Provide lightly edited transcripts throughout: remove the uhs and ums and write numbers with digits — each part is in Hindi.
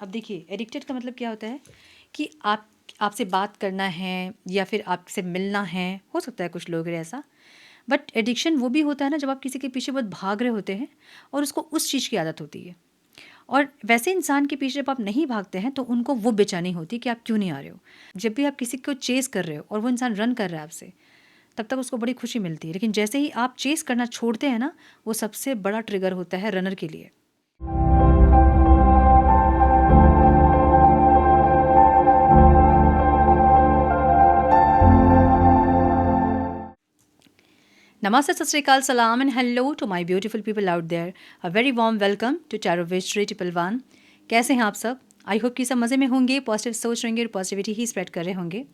अब देखिए, एडिक्टेड का मतलब क्या होता है कि आपसे बात करना है या फिर आपसे मिलना है, हो सकता है कुछ लोग हैं ऐसा। बट एडिक्शन वो भी होता है ना जब आप किसी के पीछे बहुत भाग रहे होते हैं और उसको उस चीज़ की आदत होती है। और वैसे इंसान के पीछे जब आप नहीं भागते हैं तो उनको वो बेचैनी होती है कि आप क्यों नहीं आ रहे हो। जब भी आप किसी को चेस कर रहे हो और वो इंसान रन कर रहा है आपसे, तब तक उसको बड़ी खुशी मिलती है, लेकिन जैसे ही आप चेस करना छोड़ते हैं ना, वो सबसे बड़ा ट्रिगर होता है रनर के लिए। Namaste, Sat Sri Akal, Salam, and hello to my beautiful people out there. A very warm welcome to Tarot Wish 111. कैसे हैं आप सब? आई होप कि सब मज़े में होंगे, पॉजिटिव सोच रहेंगे और पॉजिटिविटी ही स्प्रेड कर रहे होंगे।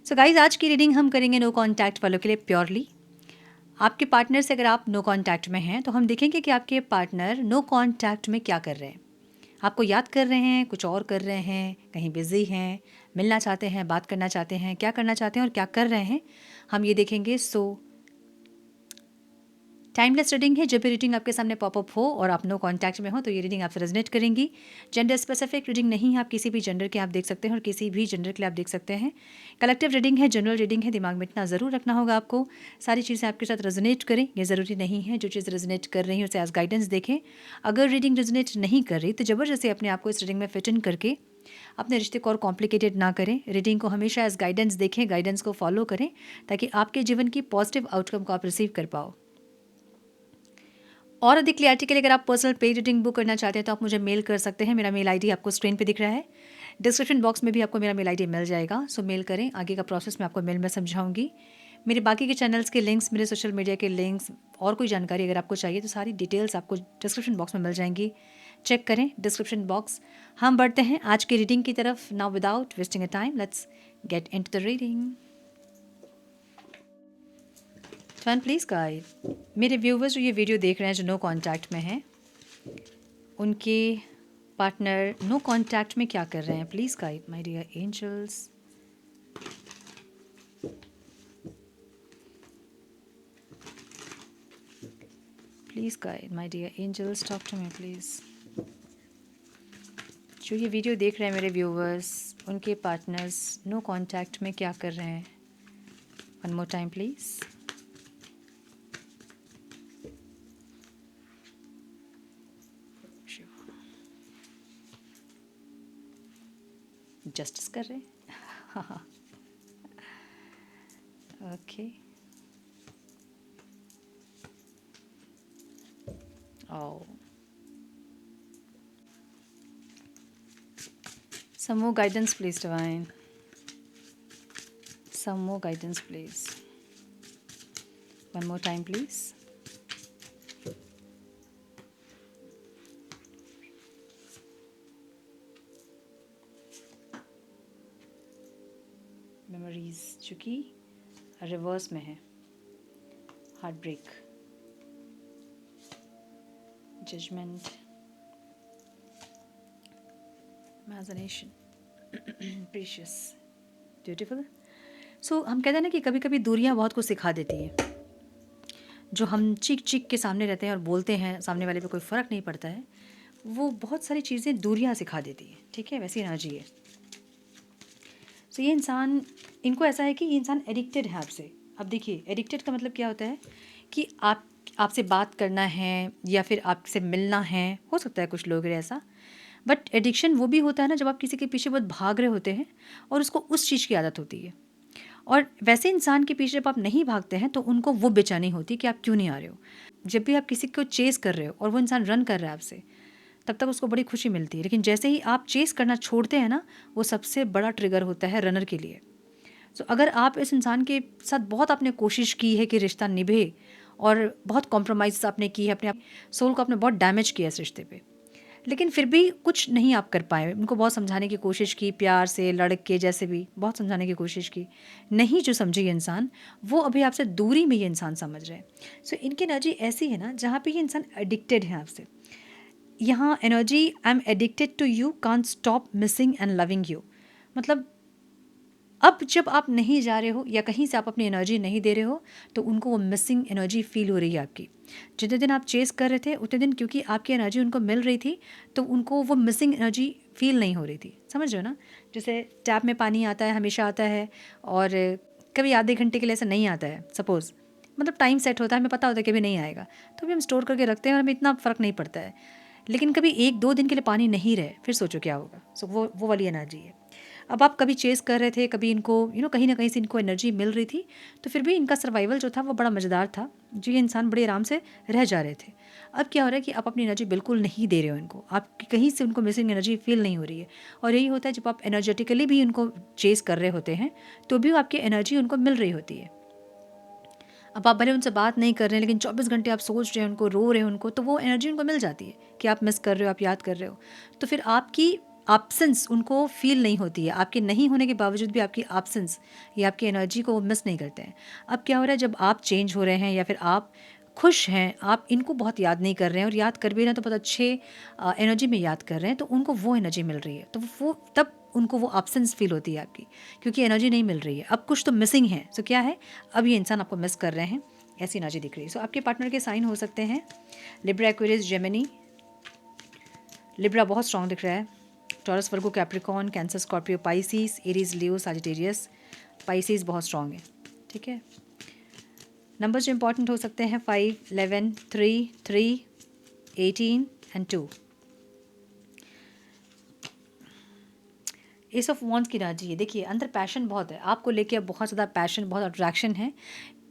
सो गाइज, आज की रीडिंग हम करेंगे नो कॉन्टैक्ट वालों के लिए प्योरली। आपके पार्टनर से अगर आप नो कॉन्टैक्ट में हैं तो हम देखेंगे कि आपके पार्टनर नो कॉन्टैक्ट में क्या कर रहे हैं। आपको याद कर रहे हैं, कुछ और कर रहे हैं, कहीं बिजी हैं, मिलना चाहते हैं, बात करना चाहते हैं, क्या करना चाहते हैं और क्या कर रहे हैं, हम ये देखेंगे। सो टाइमलेस रीडिंग है। जब भी रीडिंग आपके सामने पॉपअप हो और आप नो कॉन्टैक्ट में हो तो ये रीडिंग आपसे रेजोनेट करेंगी। जेंडर स्पेसिफिक रीडिंग नहीं है, आप किसी भी जेंडर के आप देख सकते हैं और किसी भी जेंडर के लिए आप देख सकते हैं। कलेक्टिव रीडिंग है, जनरल रीडिंग है, दिमाग में इतना ज़रूर रखना होगा आपको, सारी चीज़ें आपके साथ रेजोनेट करें ये ज़रूरी नहीं है। जो चीज़ रेजोनेट कर रही है उसे एज गाइडेंस देखें। अगर रीडिंग रेजोनेट नहीं कर रही तो ज़बरदस्ती अपने आप को इस रीडिंग में फिट इन करके अपने रिश्ते को और कॉम्प्लिकेटेड ना करें। रीडिंग को हमेशा एज गाइडेंस देखें, गाइडेंस को फॉलो करें ताकि आपके जीवन की पॉजिटिव आउटकम को आप रिसीव कर पाओ। और अधिक क्लियरिटी के लिए अगर आप पर्सनल पेड रीडिंग बुक करना चाहते हैं तो आप मुझे मेल कर सकते हैं। मेरा मेल आईडी आपको स्क्रीन पे दिख रहा है, डिस्क्रिप्शन बॉक्स में भी आपको मेरा मेल आईडी मिल जाएगा। सो मेल करें, आगे का प्रोसेस मैं आपको मेल में समझाऊंगी। मेरे बाकी के चैनल्स के लिंक्स, मेरे सोशल मीडिया के लिंक्स और कोई जानकारी अगर आपको चाहिए तो सारी डिटेल्स आपको डिस्क्रिप्शन बॉक्स में मिल जाएंगी। चेक करें डिस्क्रिप्शन बॉक्स। हम बढ़ते हैं आज की रीडिंग की तरफ। Now without wasting a time let's get into the reading. Fun please guide. मेरे व्यूवर्स जो ये वीडियो देख रहे हैं, जो नो कॉन्टैक्ट में हैं, उनके पार्टनर नो कॉन्टैक्ट में क्या कर रहे हैं, please guide my dear angels. Please guide my dear angels, talk to me please. जो ये वीडियो देख रहे हैं मेरे व्यूवर्स, उनके पार्टनर्स नो कॉन्टैक्ट में क्या कर रहे हैं। One more time please. Justice कर रहे हैं। Okay. Oh. Some more guidance, please, Divine. Some more guidance, please. One more time, please. Memories जो कि रिवर्स में है। Heart break, judgment, imagination, precious, beautiful. So हम कहते हैं ना कि कभी कभी दूरियां बहुत कुछ सिखा देती हैं। जो हम चीख चीख के सामने रहते हैं और बोलते हैं, सामने वाले पे कोई फ़र्क नहीं पड़ता है, वो बहुत सारी चीज़ें दूरियां सिखा देती हैं। ठीक है, वैसी एनर्जी है। सो ये इंसान, इनको ऐसा है कि ये इंसान एडिक्टेड है आपसे। अब देखिए, एडिक्टेड का मतलब क्या होता है कि आपसे बात करना है या फिर आपसे मिलना है, हो सकता है कुछ लोग हैं ऐसा। बट एडिक्शन वो भी होता है ना जब आप किसी के पीछे बहुत भाग रहे होते हैं और उसको उस चीज़ की आदत होती है। और वैसे इंसान के पीछे जब आप नहीं भागते हैं तो उनको वो बेचैनी होती है कि आप क्यों नहीं आ रहे हो। जब भी आप किसी को चेस कर रहे हो और वो इंसान रन कर रहा है आपसे, तब तक उसको बड़ी खुशी मिलती है, लेकिन जैसे ही आप चेस करना छोड़ते हैं ना, वो सबसे बड़ा ट्रिगर होता है रनर के लिए। सो अगर आप इस इंसान के साथ बहुत आपने कोशिश की है कि रिश्ता निभे और बहुत कॉम्प्रोमाइज़ आपने की है, अपने सोल को आपने बहुत डैमेज किया इस रिश्ते पे, लेकिन फिर भी कुछ नहीं आप कर पाए। उनको बहुत समझाने की कोशिश की, प्यार से, लड़ के, जैसे भी बहुत समझाने की कोशिश की, नहीं जो समझे ये इंसान, वो अभी आपसे दूरी में ये इंसान समझ रहे हैं। सो इनकी एनर्जी ऐसी है ना जहाँ पे ये इंसान एडिक्टेड है आपसे। यहाँ energy, I am addicted to you, can't stop missing and loving you. मतलब अब जब आप नहीं जा रहे हो या कहीं से आप अपनी एनर्जी नहीं दे रहे हो तो उनको वो मिसिंग एनर्जी फील हो रही है आपकी। जितने दिन आप चेस कर रहे थे उतने दिन क्योंकि आपकी एनर्जी उनको मिल रही थी तो उनको वो मिसिंग एनर्जी फ़ील नहीं हो रही थी, समझ रहे हो ना? जैसे टैप में पानी आता है, हमेशा आता है, और कभी आधे घंटे के लिए ऐसा नहीं आता है सपोज़, मतलब टाइम सेट होता है, हमें पता होता है कि अभी नहीं आएगा, तो भी हम स्टोर करके रखते हैं और हमें इतना फ़र्क नहीं पड़ता है। लेकिन कभी 1-2 दिन के लिए पानी नहीं रहे, फिर सोचो क्या होगा। सो वो वाली एनर्जी है। अब आप कभी चेज़ कर रहे थे, कभी इनको कहीं न कहीं से इनको एनर्जी मिल रही थी, तो फिर भी इनका सर्वाइवल जो था वो बड़ा मज़ेदार था, जो ये इंसान बड़े आराम से रह जा रहे थे। अब क्या हो रहा है कि आप अपनी एनर्जी बिल्कुल नहीं दे रहे हो इनको, आपकी कहीं से उनको मिसिंग एनर्जी फ़ील नहीं हो रही है, और यही होता है जब आप एनर्जेटिकली भी उनको चेज़ कर रहे होते हैं, तो भी आपकी एनर्जी उनको मिल रही होती है। अब आप भले उनसे बात नहीं कर रहे हैं, लेकिन 24 घंटे आप सोच रहे हैं उनको, रो रहे हैं उनको, तो वो एनर्जी उनको मिल जाती है कि आप मिस कर रहे हो, आप याद कर रहे हो। तो फिर आपकी एब्सेंस उनको फ़ील नहीं होती है, आपके नहीं होने के बावजूद भी आपकी एब्सेंस या आपकी एनर्जी को वो मिस नहीं करते हैं। अब क्या हो रहा है, जब आप चेंज हो रहे हैं या फिर आप खुश हैं, आप इनको बहुत याद नहीं कर रहे हैं, और याद कर भी रहे हैं तो बहुत अच्छे एनर्जी में याद कर रहे हैं, तो उनको वो एनर्जी मिल रही है, तो वो तब उनको वो एब्सेंस फ़ील होती है आपकी, क्योंकि एनर्जी नहीं मिल रही है, अब कुछ तो मिसिंग है। सो क्या है, अब ये इंसान आपको मिस कर रहे हैं, ऐसी एनर्जी दिख रही है। सो आपके पार्टनर के साइन हो सकते हैं लिब्रा, एक्वेरियस, जेमिनी। लिब्रा बहुत स्ट्रॉन्ग दिख रहा है, Taurus, Virgo, Capricorn, Cancer, Scorpio, Pisces, Aries, Leo, Sagittarius. Pisces बहुत स्ट्रॉन्ग है, ठीक है। नंबर्स जो इंपॉर्टेंट हो सकते हैं 5, 11, 3, 3, 18 एंड 2। एस ऑफ वॉन्ड्स की एनर्जी है, देखिए अंदर पैशन बहुत है, आपको लेके अब बहुत ज़्यादा पैशन, बहुत अट्रैक्शन है।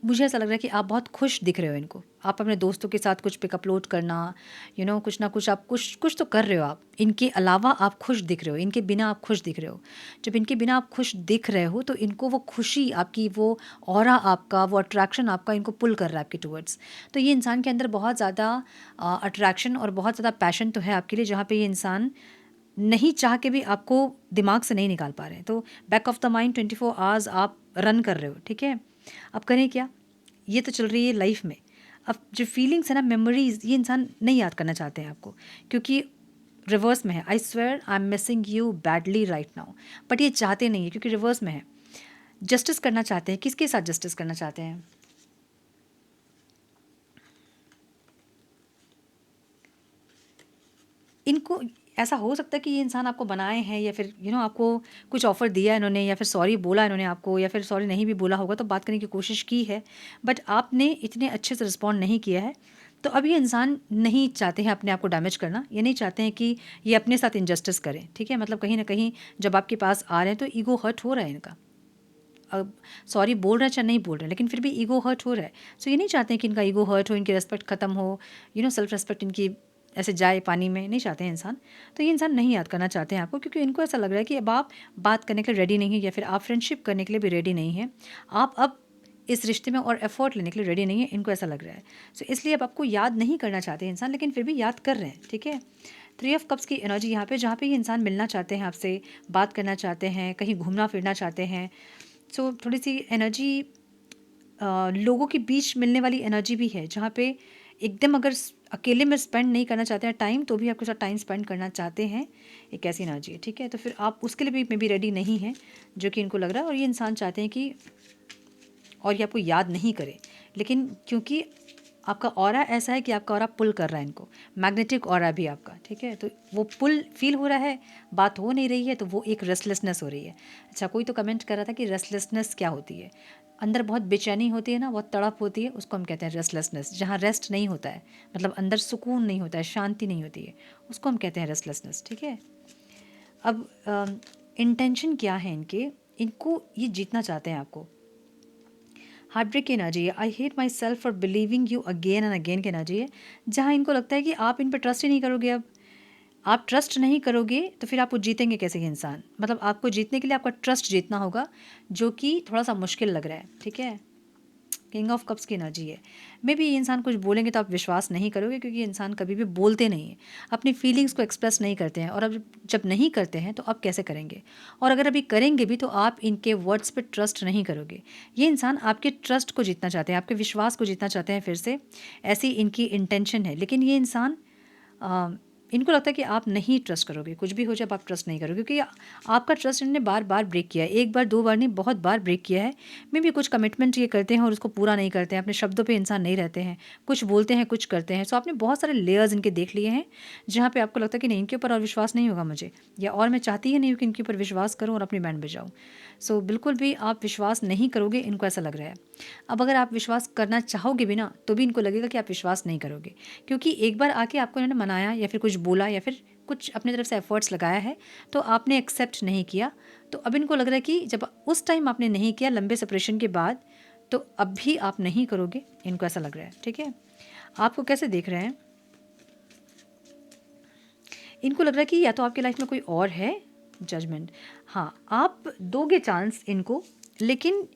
मुझे ऐसा लग रहा है कि आप बहुत खुश दिख रहे हो इनको, आप अपने दोस्तों के साथ कुछ पिक अपलोड करना, कुछ ना कुछ आप कुछ कुछ तो कर रहे हो, आप इनके अलावा आप खुश दिख रहे हो, इनके बिना आप खुश दिख रहे हो। जब इनके बिना आप खुश दिख रहे हो, तो इनको वो खुशी आपकी, वो ऑरा आपका, वो अट्रैक्शन आपका इनको पुल कर रहा है आपके टूवर्ड्स। तो ये इंसान के अंदर बहुत ज़्यादा अट्रैक्शन और बहुत ज़्यादा पैशन तो है आपके लिए, जहाँ पे ये इंसान नहीं चाह के भी आपको दिमाग से नहीं निकाल पा रहे हैं। तो back of the mind 24 hours आप रन कर रहे हो, ठीक है। अब करें क्या, ये तो चल रही है लाइफ में। अब जो फीलिंग्स है ना, मेमोरीज, ये इंसान नहीं याद करना चाहते हैं आपको, क्योंकि रिवर्स में है। I swear I am missing you badly right now, but ये चाहते नहीं है क्योंकि रिवर्स में है। जस्टिस करना चाहते हैं, किसके साथ जस्टिस करना चाहते हैं, इनको ऐसा हो सकता है कि ये इंसान आपको बनाए हैं, या फिर आपको कुछ ऑफ़र दिया है इन्होंने, या फिर सॉरी बोला इन्होंने आपको, या फिर सॉरी नहीं भी बोला होगा तो बात करने की कोशिश की है, बट आपने इतने अच्छे से रिस्पॉन्ड नहीं किया है। तो अब ये इंसान नहीं चाहते हैं अपने आप को डैमेज करना, ये नहीं चाहते हैं कि ये अपने साथ इनजस्टिस करें, ठीक है। मतलब कहीं ना कहीं जब आपके पास आ रहे हैं तो ईगो हर्ट हो रहा है इनका। अब सॉरी बोल रहा है चाहे नहीं बोल रहे हैं, लेकिन फिर भी ईगो हर्ट हो रहा है। सो ये नहीं चाहते हैं कि इनका ईगो हर्ट हो, इनकी रेस्पेक्ट ख़त्म हो, सेल्फ रेस्पेक्ट इनकी ऐसे जाए पानी में, नहीं चाहते हैं इंसान। तो ये इंसान नहीं याद करना चाहते हैं आपको, क्योंकि इनको ऐसा लग रहा है कि अब आप बात करने के लिए रेडी नहीं है, या फिर आप फ्रेंडशिप करने के लिए भी रेडी नहीं है, आप अब इस रिश्ते में और एफर्ट लेने के लिए रेडी नहीं है, इनको ऐसा लग रहा है। सो इसलिए अब आपको याद नहीं करना चाहते हैं इंसान, लेकिन फिर भी याद कर रहे हैं, ठीक है। 3 ऑफ कप्स की एनर्जी यहाँ पे, जहाँ पे ये इंसान मिलना चाहते हैं आपसे, बात करना चाहते हैं, कहीं घूमना फिरना चाहते हैं। सो थोड़ी सी एनर्जी लोगों के बीच मिलने वाली एनर्जी भी है, जहाँ पे एकदम अगर अकेले में स्पेंड नहीं करना चाहते हैं टाइम, तो भी आपके साथ टाइम स्पेंड करना चाहते हैं, एक ऐसी एनर्जी है, ठीक है। तो फिर आप उसके लिए भी मे बी रेडी नहीं हैं, जो कि इनको लग रहा है। और ये इंसान चाहते हैं कि, और ये आपको याद नहीं करे, लेकिन क्योंकि आपका ऑरा ऐसा है कि आपका ऑरा पुल कर रहा है इनको, मैग्नेटिक ऑरा भी आपका, ठीक है। तो वो पुल फील हो रहा है, बात हो नहीं रही है, तो वो एक रेस्टलेसनेस हो रही है। अच्छा, कोई तो कमेंट कर रहा था कि रेस्टलेसनेस क्या होती है, अंदर बहुत बेचैनी होती है ना, बहुत तड़प होती है, उसको हम कहते हैं रेस्टलेसनेस। जहाँ रेस्ट नहीं होता है, मतलब अंदर सुकून नहीं होता है, शांति नहीं होती है, उसको हम कहते हैं रेस्टलेसनेस, ठीक है। अब इंटेंशन क्या है इनके, इनको ये जीतना चाहते हैं आपको। हार्ट ब्रेक की एनर्जी है, I hate my self for believing you again and again की एनर्जी है, जहाँ इनको लगता है कि आप इन पर ट्रस्ट ही नहीं करोगे। अब आप ट्रस्ट नहीं करोगे तो फिर आप वो जीतेंगे कैसे ये इंसान, मतलब आपको जीतने के लिए आपका ट्रस्ट जीतना होगा, जो कि थोड़ा सा मुश्किल लग रहा है, ठीक है। किंग ऑफ कप्स की एनर्जी है, मे बी ये इंसान कुछ बोलेंगे तो आप विश्वास नहीं करोगे, क्योंकि ये इंसान कभी भी बोलते नहीं हैं, अपनी फीलिंग्स को एक्सप्रेस नहीं करते हैं। और अब जब नहीं करते हैं तो आप कैसे करेंगे, और अगर अभी करेंगे भी तो आप इनके वर्ड्स पे ट्रस्ट नहीं करोगे। ये इंसान आपके ट्रस्ट को जीतना चाहते हैं, आपके विश्वास को जीतना चाहते हैं फिर से, ऐसी इनकी इंटेंशन है। लेकिन ये इंसान इनको लगता है कि आप नहीं ट्रस्ट करोगे, कुछ भी हो जाए आप ट्रस्ट नहीं करोगे, क्योंकि आपका ट्रस्ट इन्होंने बार बार ब्रेक किया है, एक बार दो बार नहीं, बहुत बार ब्रेक किया है। मे भी कुछ कमिटमेंट ये करते हैं और उसको पूरा नहीं करते हैं, अपने शब्दों पे इंसान नहीं रहते हैं, कुछ बोलते हैं कुछ करते हैं। सो आपने बहुत सारे लेयर्स इनके देख लिए हैं जहाँ पे आपको लगता है कि नहीं, इनके ऊपर और विश्वास नहीं होगा मुझे, या और मैं चाहती ही नहीं हूँ कि इनके ऊपर विश्वास करूँ और अपनी बैंड बजाऊँ। सो बिल्कुल भी आप विश्वास नहीं करोगे, इनको ऐसा लग रहा है। अब अगर आप विश्वास करना चाहोगे भी ना, तो भी इनको लगेगा कि आप विश्वास नहीं करोगे, क्योंकि एक बार आके आपको इन्होंने मनाया या फिर कुछ बोला या फिर कुछ अपनी तरफ से एफर्ट्स लगाया है, तो आपने एक्सेप्ट नहीं किया। तो अब इनको लग रहा है कि जब उस टाइम आपने नहीं किया लंबे सेपरेशन के बाद, तो अब भी आप नहीं करोगे, इनको ऐसा लग रहा है। ठीक है, आपको कैसे देख रहे हैं? इनको लग रहा है कि या तो आपकी लाइफ में कोई और है, जजमेंट, हाँ आप दोगे चांस इनको, लेकिन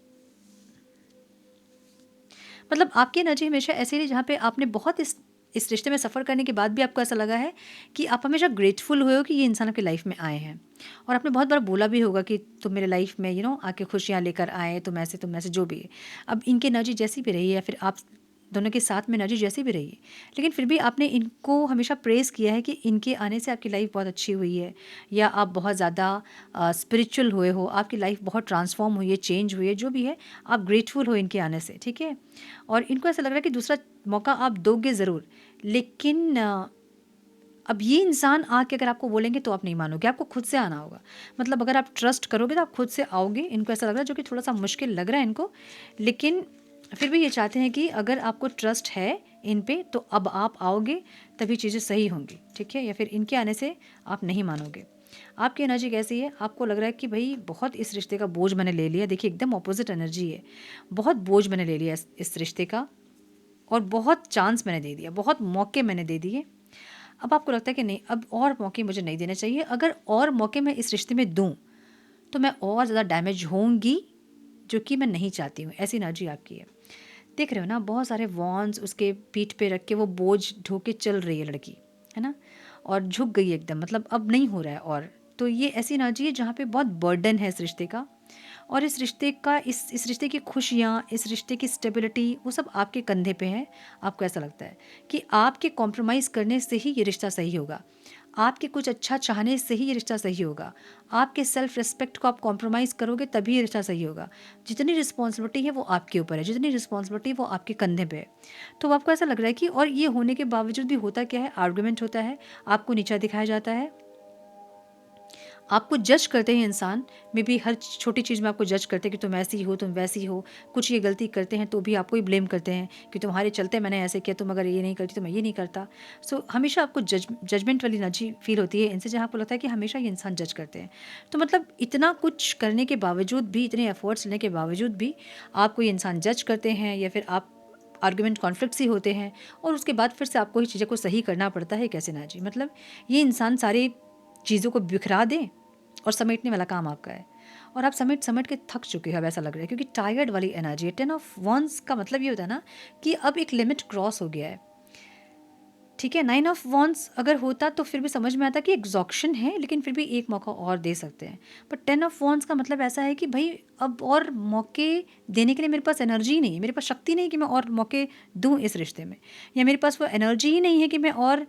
मतलब आपकी एनर्जी हमेशा ऐसी रही जहाँ पे आपने बहुत इस रिश्ते में सफ़र करने के बाद भी आपको ऐसा लगा है कि आप हमेशा ग्रेटफुल हुए हो कि ये इंसान आपकी लाइफ में आए हैं। और आपने बहुत बार बोला भी होगा कि तुम मेरे लाइफ में आके खुशियाँ लेकर आए, तुम ऐसे जो भी है। अब इनकी एनर्जी जैसी भी रही है, फिर आप दोनों के साथ में एनर्जी जैसी भी रही है, लेकिन फिर भी आपने इनको हमेशा प्रेज़ किया है कि इनके आने से आपकी लाइफ बहुत अच्छी हुई है, या आप बहुत ज़्यादा स्पिरिचुअल हुए हो, आपकी लाइफ बहुत ट्रांसफॉर्म हुई है, चेंज हुई है, जो भी है आप ग्रेटफुल हो इनके आने से। ठीक है, और इनको ऐसा लग रहा है कि दूसरा मौका आप दोगे ज़रूर, लेकिन अब ये इंसान आके अगर आपको बोलेंगे तो आप नहीं मानोगे, आपको खुद से आना होगा। मतलब अगर आप ट्रस्ट करोगे तो आप खुद से आओगे, इनको ऐसा लग रहा है, जो कि थोड़ा सा मुश्किल लग रहा है इनको, लेकिन फिर भी ये चाहते हैं कि अगर आपको ट्रस्ट है इन पे तो अब आप आओगे, तभी चीज़ें सही होंगी। ठीक है, या फिर इनके आने से आप नहीं मानोगे। आपकी एनर्जी कैसी है? आपको लग रहा है कि भाई बहुत इस रिश्ते का बोझ मैंने ले लिया। देखिए एकदम ऑपोजिट एनर्जी है, बहुत बोझ मैंने ले लिया इस रिश्ते का, और बहुत चांस मैंने दे दिया, बहुत मौके मैंने दे दिए। अब आपको लगता है कि नहीं, अब और मौके मुझे नहीं देने चाहिए, अगर और मौके मैं इस रिश्ते में दूँ तो मैं और ज़्यादा डैमेज होंगी, जो कि मैं नहीं चाहती हूँ। ऐसी एनर्जी आपकी है। देख रहे हो ना, बहुत सारे वॉन्स उसके पीठ पे रख के वो बोझ ढो के चल रही है लड़की, है ना, और झुक गई एकदम, मतलब अब नहीं हो रहा है। और तो ये ऐसी एनर्जी है जहाँ पे बहुत बर्डन है इस रिश्ते का, और इस रिश्ते का इस रिश्ते की खुशियाँ, इस रिश्ते की स्टेबिलिटी, वो सब आपके कंधे पे है। आपको ऐसा लगता है कि आपके कॉम्प्रोमाइज़ करने से ही ये रिश्ता सही होगा, आपके कुछ अच्छा चाहने से ही ये रिश्ता सही होगा, आपके सेल्फ रिस्पेक्ट को आप कॉम्प्रोमाइज़ करोगे तभी ये रिश्ता सही होगा। जितनी रिस्पॉन्सिबिलिटी है वो आपके ऊपर है, जितनी रिस्पॉन्सिबिलिटी वो आपके कंधे पे है। तो आपको ऐसा लग रहा है कि, और ये होने के बावजूद भी होता क्या है, आर्गुमेंट होता है, आपको नीचा दिखाया जाता है, आपको जज करते हैं इंसान, मे बी हर छोटी चीज़ में आपको जज करते हैं कि तुम ऐसी हो, तुम वैसी हो। कुछ ये गलती करते हैं तो भी आपको ही ब्लेम करते हैं कि तुम्हारे चलते मैंने ऐसे किया, तुम अगर ये नहीं करती तो मैं ये नहीं करता। सो हमेशा आपको जजमेंट वाली एनर्जी फील होती है इनसे, जहाँ आपको लगता है कि हमेशा ये इंसान जज करते हैं। तो मतलब इतना कुछ करने के बावजूद भी, इतने एफर्ट्स लेने के बावजूद भी आपको ये इंसान जज करते हैं, या फिर आप आर्गुमेंट कॉन्फ्लिक्ट्स ही होते हैं, और उसके बाद फिर से आपको ही चीज़ों को सही करना पड़ता है। कैसे ना जी, मतलब ये इंसान सारी चीज़ों को बिखरा दें और समेटने वाला काम आपका है, और आप समेट समेट के थक चुके हो, अब ऐसा लग रहा है, क्योंकि टायर्ड वाली एनर्जी है। 10 ऑफ वंस का मतलब ये होता है ना कि अब एक लिमिट क्रॉस हो गया है। ठीक है, 9 ऑफ वंस अगर होता तो फिर भी समझ में आता कि एग्जॉक्शन है, लेकिन फिर भी एक मौका और दे सकते हैं। पर 10 ऑफ वंस का मतलब ऐसा है कि भाई अब और मौके देने के लिए मेरे पास एनर्जी नहीं है, मेरे पास शक्ति नहीं कि मैं और मौके दूँ इस रिश्ते में, या मेरे पास वो एनर्जी ही नहीं है कि मैं और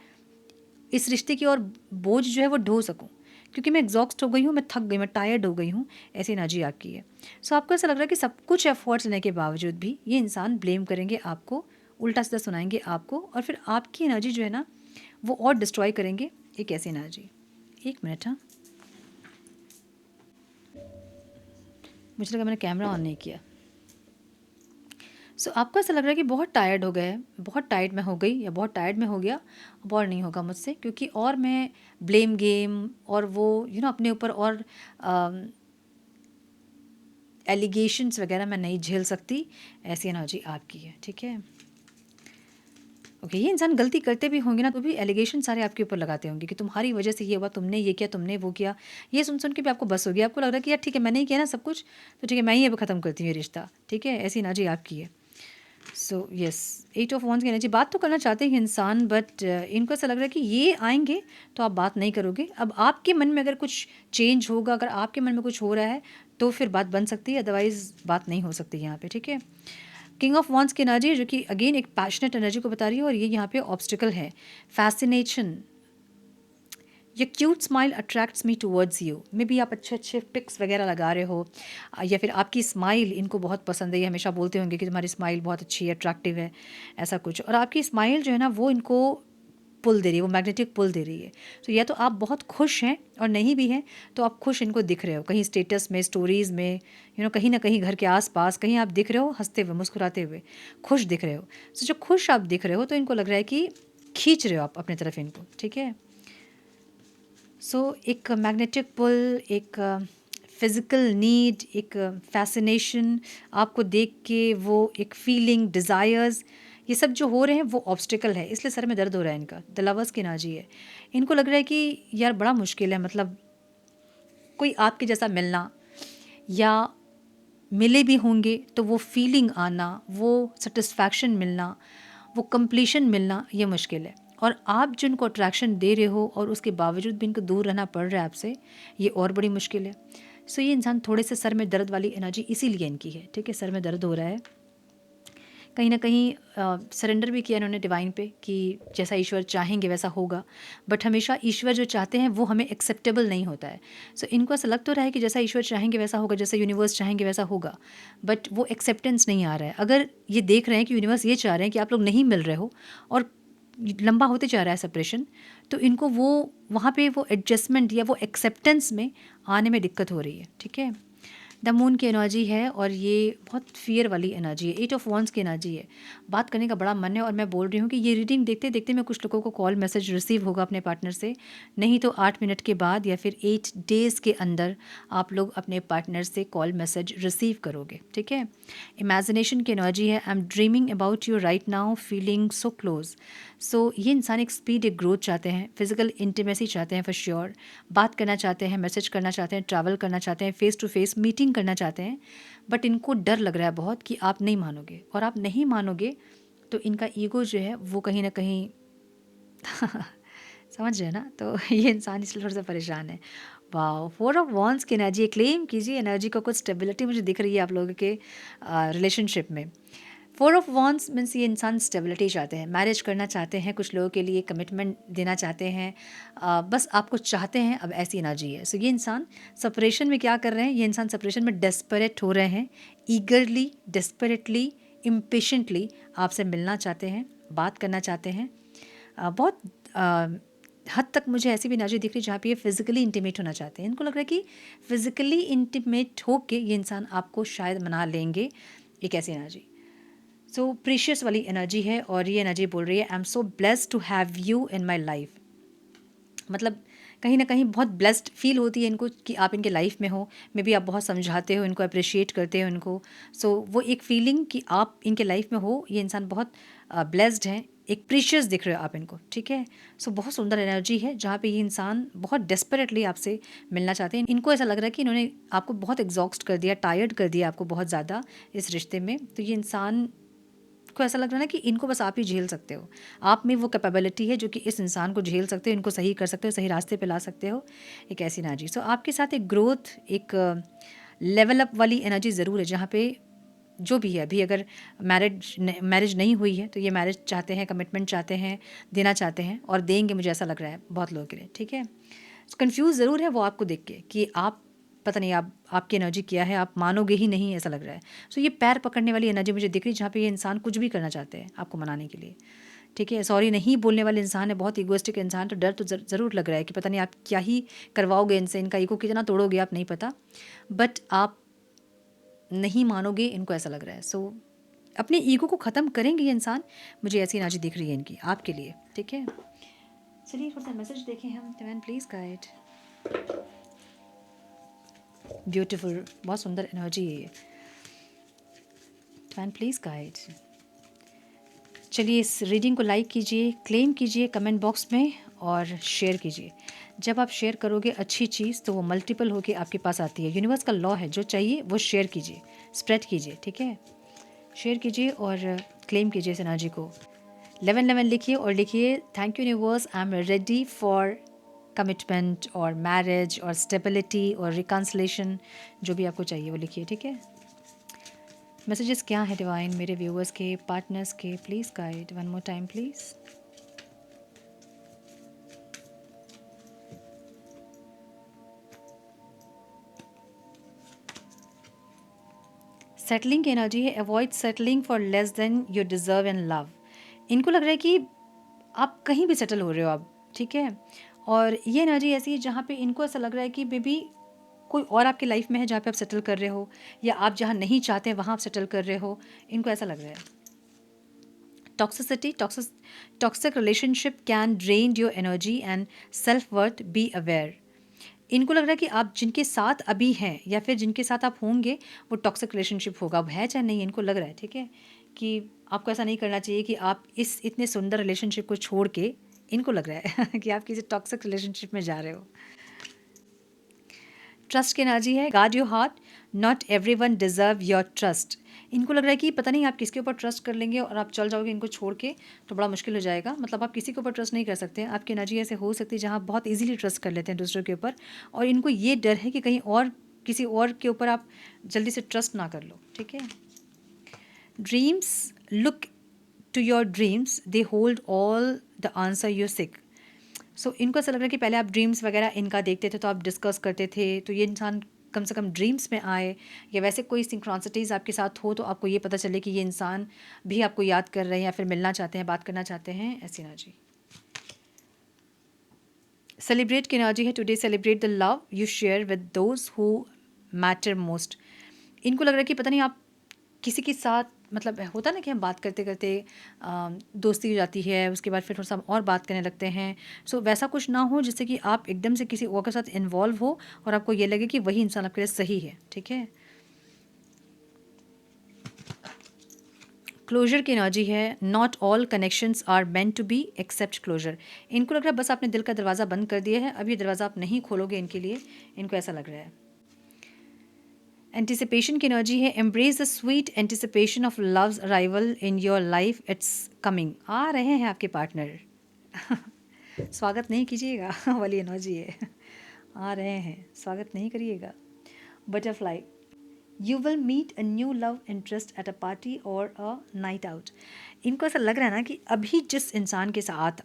इस रिश्ते की और बोझ जो है वो ढो सकूं, क्योंकि मैं एग्जॉस्ट हो गई हूँ, मैं थक गई, मैं टायर्ड हो गई हूँ। ऐसी एनर्जी आपकी है। सो आपको ऐसा लग रहा है कि सब कुछ एफर्ट्स लेने के बावजूद भी ये इंसान ब्लेम करेंगे आपको, उल्टा सीधा सुनाएंगे आपको, और फिर आपकी एनर्जी जो है ना वो और डिस्ट्रॉय करेंगे। एक ऐसी एनर्जी, एक मिनट, हाँ मुझे लगा मैंने कैमरा ऑन नहीं किया। सो आपको ऐसा लग रहा है कि बहुत टायर्ड हो गए, बहुत टायर्ड मैं हो गई, या बहुत टायर्ड में हो गया, अब और नहीं होगा मुझसे, क्योंकि और मैं ब्लेम गेम और वो अपने ऊपर और एलिगेशंस वगैरह मैं नहीं झेल सकती। ऐसी एनर्जी आपकी है। ठीक है, ओके, ये इंसान गलती करते भी होंगे ना तो भी एलिगेशन सारे आपके ऊपर लगाते होंगे कि तुम्हारी वजह से ये हुआ, तुमने ये किया, तुमने वो किया। ये सुन सुन के भी आपको बस होगी, आपको लग रहा है कि यार ठीक है मैंने ही किया ना सब कुछ, तो ठीक है मैं ही अब ख़त्म करती हूँ ये रिश्ता। ठीक है, ऐसी एनर्जी आपकी है। सो यस, 8 ऑफ वॉन्स की एनर्जी, बात तो करना चाहते हैं इंसान, बट इनको ऐसा लग रहा है कि ये आएंगे तो आप बात नहीं करोगे। अब आपके मन में अगर कुछ चेंज होगा, अगर आपके मन में कुछ हो रहा है तो फिर बात बन सकती है, अदरवाइज़ बात नहीं हो सकती यहाँ पे। ठीक है, किंग ऑफ वॉन्स की एनर्जी जो कि अगेन एक पैशनेट एनर्जी को बता रही है, और ये यहाँ पे ऑब्स्टिकल है, फैसिनेशन, ये cute smile attracts me towards you. May be आप अच्छे अच्छे पिक्स वगैरह लगा रहे हो, या फिर आपकी स्माइल इनको बहुत पसंद है, ये हमेशा बोलते होंगे कि तुम्हारी स्माइल बहुत अच्छी है, अट्रैक्टिव है, ऐसा कुछ। और आपकी स्माइल जो है ना वो इनको पुल दे रही है, वो मैग्नेटिक पुल दे रही है। तो या तो आप बहुत खुश हैं, और नहीं भी हैं तो आप खुश इनको दिख रहे हो कहीं स्टेटस में, स्टोरीज़ में, कहीं ना कहीं घर के आसपास कहीं आप दिख रहे हो हंसते हुए, मुस्कुराते हुए, खुश दिख रहे हो। तो जो खुश आप दिख रहे हो तो इनको लग रहा है कि खींच रहे हो आप अपनी तरफ इनको, ठीक है। सो एक मैग्नेटिक पुल, एक फिज़िकल नीड, एक फैसिनेशन, आपको देख के वो एक फीलिंग, डिज़ायर्स, ये सब जो हो रहे हैं वो ऑब्स्टिकल है, इसलिए सर में दर्द हो रहा है इनका। द लवर्स की एनर्जी है। इनको लग रहा है कि यार बड़ा मुश्किल है, मतलब कोई आपके जैसा मिलना, या मिले भी होंगे तो वो फीलिंग आना, वो सेटिस्फैक्शन मिलना, वो कंप्लीशन मिलना, ये मुश्किल है। और आप जिनको अट्रैक्शन दे रहे हो और उसके बावजूद भी इनको दूर रहना पड़ रहा है आपसे, ये और बड़ी मुश्किल है। सो ये इंसान थोड़े से सर में दर्द वाली एनर्जी इसीलिए इनकी है, ठीक है। सर में दर्द हो रहा है, कहीं ना कहीं सरेंडर भी किया इन्होंने डिवाइन पे कि जैसा ईश्वर चाहेंगे वैसा होगा, बट हमेशा ईश्वर जो चाहते हैं वो हमें एक्सेप्टेबल नहीं होता है। सो इनको ऐसा लग तो रहा है कि जैसा ईश्वर चाहेंगे वैसा होगा, जैसा यूनिवर्स चाहेंगे वैसा होगा, बट वो एक्सेप्टेंस नहीं आ रहा है। अगर ये देख रहे हैं कि यूनिवर्स ये चाह रहे हैं कि आप लोग नहीं मिल रहे हो और लंबा होते जा रहा है सेपरेशन, तो इनको वो वहाँ पे वो एडजस्टमेंट या वो एक्सेप्टेंस में आने में दिक्कत हो रही है, ठीक है। द मून की एनर्जी है, और ये बहुत फियर वाली एनर्जी है, 8 ऑफ वॉन्ड्स की एनर्जी है। बात करने का बड़ा मन है, और मैं बोल रही हूँ कि ये रीडिंग देखते देखते मैं कुछ लोगों को कॉल मैसेज रिसीव होगा अपने पार्टनर से, नहीं तो 8 मिनट के बाद या फिर 8 डेज़ के अंदर आप लोग अपने पार्टनर से कॉल मैसेज रिसीव करोगे, ठीक है। इमेजिनेशन की एनर्जी है। I am dreaming about you right now, feeling so close. So ये इंसान एक स्पीड, एक ग्रोथ चाहते हैं, फिजिकल इंटीमेसी चाहते हैं फॉर श्योर, बात करना चाहते हैं, मैसेज करना चाहते हैं, ट्रैवल करना चाहते हैं, फेस टू फेस मीटिंग करना चाहते हैं, बट इनको डर लग रहा है बहुत कि आप नहीं मानोगे, और आप नहीं मानोगे तो इनका ईगो जो है वो कहीं ना कहीं समझ रहे हैं ना, तो ये इंसान इसलिए थोड़ा सा परेशान है। वाह, 4 ऑफ वॉन्ड्स की एनर्जी, क्लेम कीजिए एनर्जी को, कुछ स्टेबिलिटी मुझे दिख रही है आप लोगों के रिलेशनशिप में। 4 ऑफ वॉन्ड्स मीन्स ये इंसान स्टेबिलिटी चाहते हैं, मैरिज करना चाहते हैं, कुछ लोगों के लिए कमिटमेंट देना चाहते हैं, बस आपको चाहते हैं, अब ऐसी एनर्जी है। सो ये इंसान सेपरेशन में क्या कर रहे हैं, ये इंसान सेपरेशन में डेस्परेट हो रहे हैं, ईगरली, डेस्परेटली, इम्पेशेंटली आपसे मिलना चाहते हैं, बात करना चाहते हैं। बहुत हद तक मुझे ऐसी भी एनर्जी दिख रही है जहाँ पे ये फिज़िकली इंटीमेट होना चाहते हैं। इनको लग रहा है कि फिज़िकली इंटीमेट होके ये इंसान आपको शायद मना लेंगे, एक ऐसी एनर्जी। सो प्रीशियस वाली एनर्जी है, और ये एनर्जी बोल रही है I am so blessed to have you in my life. मतलब कहीं ना कहीं बहुत ब्लेस्ड फील होती है इनको कि आप इनके लाइफ में हो, मे बी आप बहुत समझाते हो इनको, अप्रिशिएट करते हो इनको। सो वो एक फीलिंग कि आप इनके लाइफ में हो, ये इंसान बहुत ब्लेस्ड हैं, एक प्रीशियस दिख रहे हो आप इनको, ठीक है। सो बहुत सुंदर एनर्जी है जहाँ पे ये इंसान बहुत डेस्परेटली आपसे मिलना चाहते हैं। इनको ऐसा लग रहा है कि इन्होंने आपको बहुत एग्जॉस्ट कर दिया, टायर्ड कर दिया आपको बहुत ज़्यादा इस रिश्ते में। तो ये इंसान को ऐसा लग रहा है ना कि इनको बस आप ही झेल सकते हो, आप में वो कैपेबिलिटी है जो कि इस इंसान को झेल सकते हो, इनको सही कर सकते हो, सही रास्ते पे ला सकते हो, एक ऐसी एनर्जी। सो आपके साथ एक ग्रोथ, एक लेवल अप वाली एनर्जी ज़रूर है, जहाँ पे जो भी है अभी, अगर मैरिज नहीं हुई है तो ये मैरिज चाहते हैं, कमिटमेंट चाहते हैं, देना चाहते हैं, और देंगे, मुझे ऐसा लग रहा है बहुत लोगों के लिए, ठीक है। कंफ्यूज ज़रूर है वो आपको देख के कि आप, पता नहीं आप, आपकी एनर्जी क्या है, आप मानोगे ही नहीं, ऐसा लग रहा है। सो ये पैर पकड़ने वाली एनर्जी मुझे दिख रही है, जहाँ पे ये इंसान कुछ भी करना चाहते हैं आपको मनाने के लिए, ठीक है। सॉरी नहीं बोलने वाले इंसान है, बहुत ईगोइस्टिक इंसान, तो डर तो ज़रूर लग रहा है कि पता नहीं आप क्या ही करवाओगे इनसे, इनका ईगो कितना तोड़ोगे आप, नहीं पता, बट आप नहीं मानोगे इनको, ऐसा लग रहा है। सो अपने ईगो को ख़त्म करेंगे ये इंसान, मुझे ऐसी एनर्जी दिख रही है इनकी आपके लिए, ठीक है। चलिए थोड़ा सा मैसेज देखें हम, डिवाइन प्लीज़ गाइड। ब्यूटीफुल, बहुत सुंदर एनर्जी है ये, डिवाइन प्लीज़ गाइड। चलिए इस रीडिंग को लाइक कीजिए, क्लेम कीजिए कमेंट बॉक्स में, और शेयर कीजिए। जब आप शेयर करोगे अच्छी चीज़ तो वो मल्टीपल होके आपके पास आती है। यूनिवर्स का लॉ है, जो चाहिए वो शेयर कीजिए, स्प्रेड कीजिए, ठीक है। शेयर कीजिए और क्लेम कीजिए इस एनर्जी को। 1111 लिखिए, और लिखिए thank you universe, I am ready for commitment और मैरिज और स्टेबिलिटी और रिकन्सिलेशन, जो भी आपको चाहिए वो लिखिए, ठीक है। मैसेजेस क्या है डिवाइन मेरे व्यूअर्स के, पार्टनर्स के, please guide one more time please. Settling की एनर्जी है, avoid settling for less than you deserve in love. इनको लग रहा है कि आप कहीं भी सेटल हो रहे हो अब, ठीक है। और ये एनर्जी ऐसी है जहाँ पे इनको ऐसा लग रहा है कि मे बी कोई और आपकी लाइफ में है जहाँ पे आप सेटल कर रहे हो, या आप जहाँ नहीं चाहते वहाँ आप सेटल कर रहे हो, इनको ऐसा लग रहा है। Toxicity, toxic relationship can drain your energy and self worth, be aware. इनको लग रहा है कि आप जिनके साथ अभी हैं या फिर जिनके साथ आप होंगे वो टॉक्सिक रिलेशनशिप होगा, अब है चाहे नहीं, इनको लग रहा है, ठीक है, कि आपको ऐसा नहीं करना चाहिए कि आप इस इतने सुंदर रिलेशनशिप को छोड़ के, इनको लग रहा है कि आप किसी टॉक्सिक रिलेशनशिप में जा रहे हो। ट्रस्ट की एनर्जी है, guard your heart, not everyone deserve your trust. इनको लग रहा है कि पता नहीं आप किसके ऊपर ट्रस्ट कर लेंगे और आप चल जाओगे इनको छोड़ के, तो बड़ा मुश्किल हो जाएगा। मतलब आप किसी के ऊपर ट्रस्ट नहीं कर सकते हैं। आपकी एनर्जी ऐसे हो सकती है जहाँ आप बहुत इजीली ट्रस्ट कर लेते हैं दूसरों के ऊपर, और इनको ये डर है कि कहीं और किसी और के ऊपर आप जल्दी से ट्रस्ट ना कर लो, ठीक है। Dreams, look to your dreams, they hold all the answer you seek. So इनको ऐसा लग रहा है कि पहले आप ड्रीम्स वगैरह इनका देखते थे तो आप डिस्कस करते थे, तो ये इंसान कम से कम ड्रीम्स में आए, या वैसे कोई सिंक्रोनिसिटीज़ आपके साथ हो तो आपको ये पता चले कि ये इंसान भी आपको याद कर रहे हैं या फिर मिलना चाहते हैं, बात करना चाहते हैं, ऐसी एनर्जी। सेलिब्रेट की एनर्जी है, today celebrate the love you share with those who matter most. इनको लग रहा है कि पता नहीं आप किसी के साथ, मतलब होता ना कि हम बात करते करते दोस्ती हो जाती है, उसके बाद फिर थोड़ा सा और बात करने लगते हैं। सो वैसा कुछ ना हो जिससे कि आप एकदम से किसी और के साथ इन्वॉल्व हो और आपको ये लगे कि वही इंसान आपके लिए सही है, ठीक है। क्लोजर की एनर्जी है, not all connections are meant to be accept closure. इनको लग रहा है बस आपने दिल का दरवाज़ा बंद कर दिया है, अब ये दरवाज़ा आप नहीं खोलोगे इनके लिए, इनको ऐसा लग रहा है। एंटिसिपेशन की एनर्जी है, embrace the sweet anticipation of love's arrival in your life, it's coming. आ रहे हैं आपके पार्टनर स्वागत नहीं कीजिएगा वाली एनर्जी है, आ रहे हैं, स्वागत नहीं करिएगा। Butterfly, you will meet a new love interest at a party और अ नाइट आउट। इनको ऐसा लग रहा है ना कि अभी जिस इंसान के साथ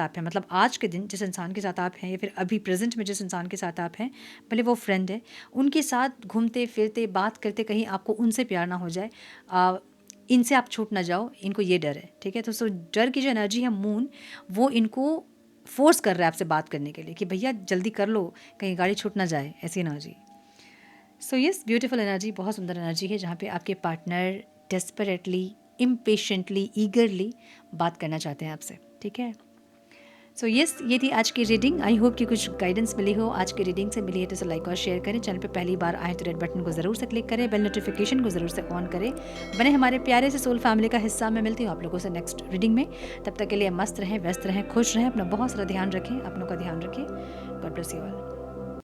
आप हैं, मतलब आज के दिन जिस इंसान के साथ आप हैं, या फिर अभी प्रेजेंट में जिस इंसान के साथ आप हैं, भले वो फ्रेंड है, उनके साथ घूमते फिरते बात करते कहीं आपको उनसे प्यार ना हो जाए, इनसे आप छूट ना जाओ, इनको ये डर है, ठीक है। तो सो डर की जो एनर्जी है मून, वो इनको फोर्स कर रहा है आपसे बात करने के लिए कि भैया जल्दी कर लो, कहीं गाड़ी छूट ना जाए, ऐसी energy. So yes, beautiful energy, बहुत सुंदर एनर्जी है जहाँ पे आपके पार्टनर डेस्परेटली, इम्पेशेंटली, ईगरली बात करना चाहते हैं आपसे, ठीक है। सो यस, ये थी आज की रीडिंग। आई होप कि कुछ गाइडेंस मिली हो, आज की रीडिंग से मिली है तो इसे लाइक और शेयर करें। चैनल पे पहली बार आए तो रेड बटन को ज़रूर से क्लिक करें, बेल नोटिफिकेशन को ज़रूर से ऑन करें, बने हमारे प्यारे से सोल फैमिली का हिस्सा। मैं मिलती हूँ आप लोगों से नेक्स्ट रीडिंग में। तब तक के लिए मस्त रहें, व्यस्त रहें, खुश रहें, अपना बहुत सारा ध्यान रखें, अपनों का ध्यान रखें। God bless you all.